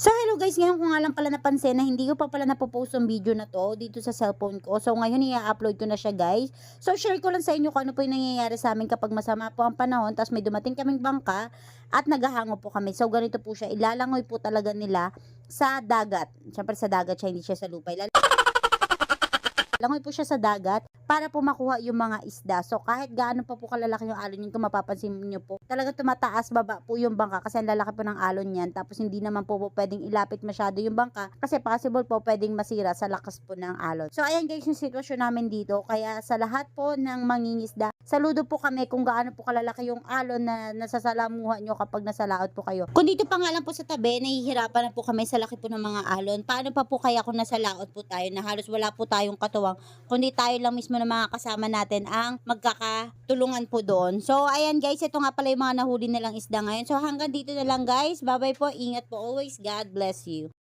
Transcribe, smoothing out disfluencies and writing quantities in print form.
So hello guys, ngayon ko nga lang pala napansin na hindi ko pa pala napopost yung video na to dito sa cellphone ko. So ngayon i-upload ko na siya guys. So share ko lang sa inyo kung ano po yung nangyayari sa amin kapag masama po ang panahon. Tapos may dumating kaming bangka at naghahango po kami. So ganito po siya, ilalangoy po talaga nila sa dagat. Siyempre sa dagat siya, hindi siya sa lupa. Langoy po siya sa dagat para po makuha yung mga isda. So kahit gaano pa po kalalaki yung alon yun, kung mapapansin niyo po, talaga tumataas baba po yung bangka kasi ang lalaki po ng alon yan. Tapos hindi naman po pwedeng ilapit masyado yung bangka kasi possible po pwedeng masira sa lakas po ng alon. So ayan guys yung sitwasyon namin dito. Kaya sa lahat po ng mangingisda, saludo po kami kung gaano po kalalaki yung alon na nasasalamuhan nyo kapag nasalaot po kayo. Kung dito pa nga lang po sa tabi, nahihirapan na po kami sa laki po ng mga alon. Paano pa po kaya kung nasalaot po tayo na halos wala po tayong katuwang, kundi tayo lang mismo ng mga kasama natin ang magkakatulungan po doon. So ayan guys, ito nga pala yung mga nahuli nilang isda ngayon. So hanggang dito na lang guys. Bye bye po. Ingat po always. God bless you.